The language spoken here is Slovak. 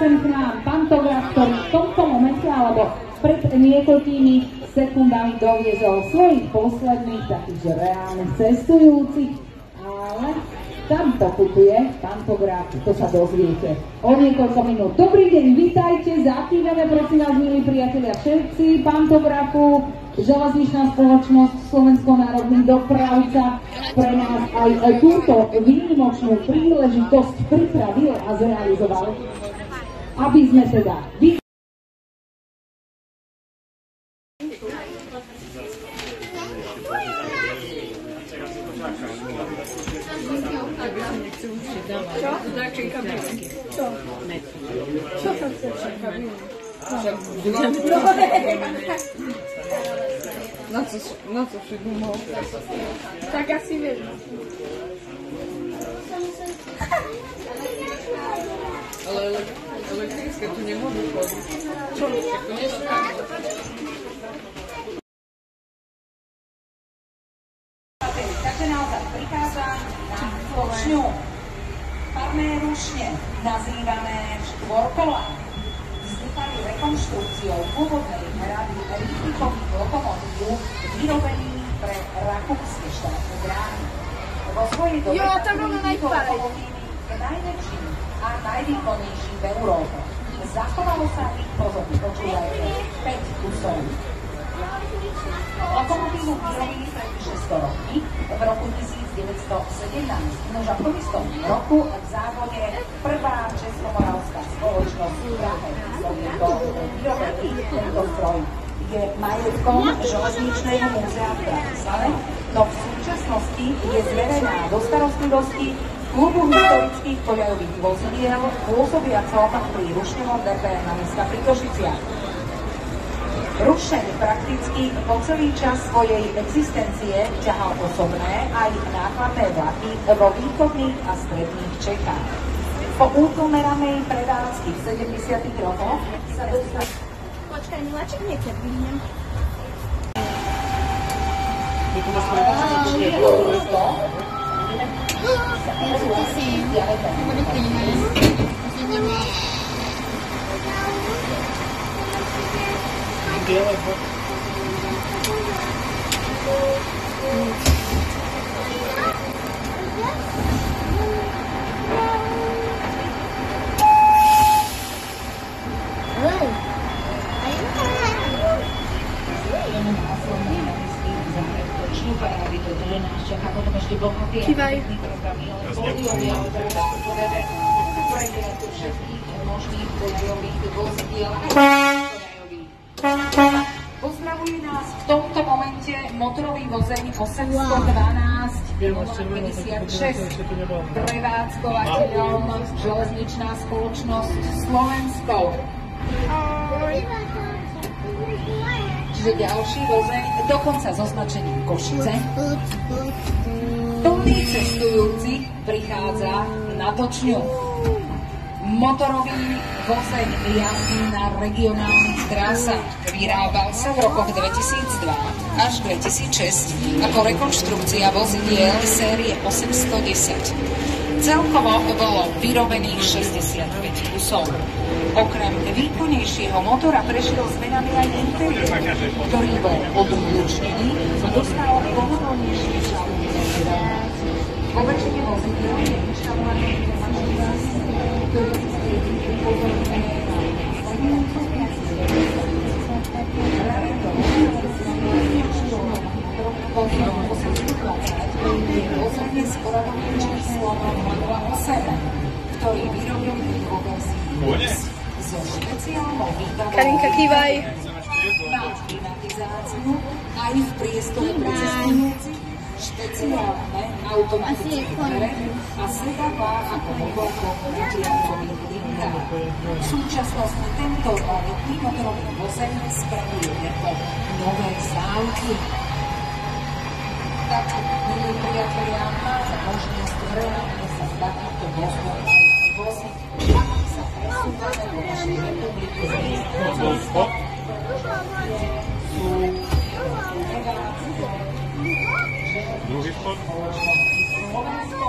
Sem k nám pantograf, ktorý v tomto momente alebo pred niekoľkými sekundami doviezol svojich posledných takých reálnych cestujúcich, ale tam pokutuje pantograf, to sa dozviete o niekoľko minút. Dobrý deň, vítajte, zakývame prosím vás, milí priatelia, všetci pantografu, železničná spoločnosť Slovensko národný dopravca pre nás aj túto výnimočnú príležitosť pripravil a zrealizoval, aby sme teda Na co si думал? Tak asi viem. Ale elektrické tu nemôžu chodiť. Čo? Tak to nie sú tak. Takže naozaj prichádzam na plošňu. Parné rušne, nazývané štvorkolá, vznikali rekonštrukciou pôvodnej hrady rýchlikových lokomotív vyrobených pre rakúske štátne dráhy. Vo svojej dobe lokomotívy je najväčším a najvýkonnejším v Európe. Zachovalo sa ich, pozorne počúvajte, 5 kusov. Lokomotívu vyrobili pred 600 roky, v roku 1917, nož a v tom istom roku v závode prvá českomoravská spoločnosť v Prahe vyrobili tento stroj. Je majetkom železničného múzea v Bratislave, no v súčasnosti je zverená do starostlivosti klubu historických koľajových vozidiel pôsobiacom pri rušňovom depé na mesta pri Košiciach. Rušeň prakticky po celý čas svojej existencie ťahal osobné aj nákladné vlaky vo východných a stredných Čechách. Po útlmeranej prevádzky v 70. rokoch sa dostal... Počkaj, miláček, niekde vyhnem. biele. Kývaj. Pozdravuje nás v tomto momente motorový vozeň 812 56 prevádzkovateľom železničná spoločnosť Slovenskou. Čiže ďalší vozeň, dokonca s označením Košice. Plný cestujúci prichádza na Točňu. Motorový vozeň jazdí na regionálnych trasách. Vyrábal sa v rokoch 2002 až 2006 ako rekonštrukcia vozidiel série 810. Celkovo bolo vyrobených 65 kusov. Okrem výkonnejšieho motora prešiel zmenami aj interiér, ktorý bol odhlučnený a dostal pohodlnejšie žalúdne. Vo väčšine vozidiel je inštalovaný informačný systém, ktorý upozorňuje na vozenie s poradovým číslom 008, ktorý vyrobili vo verzii so špeciálnou výbavou Karinka, kývaj. na klimatizáciu aj v priestore pre cestujúcich, špeciálne automatické dvere a sedadlá ako motorko na triakových linkách. V súčasnosti tento kvalitný motorový vozeň spravuje ako nové záľky. Tak, milí priatelia, máte možnosť reálne sa s takýmto vozom voziť, ako sa presúvame do našej republiky z miesta. Druhý vchod. Slovensko,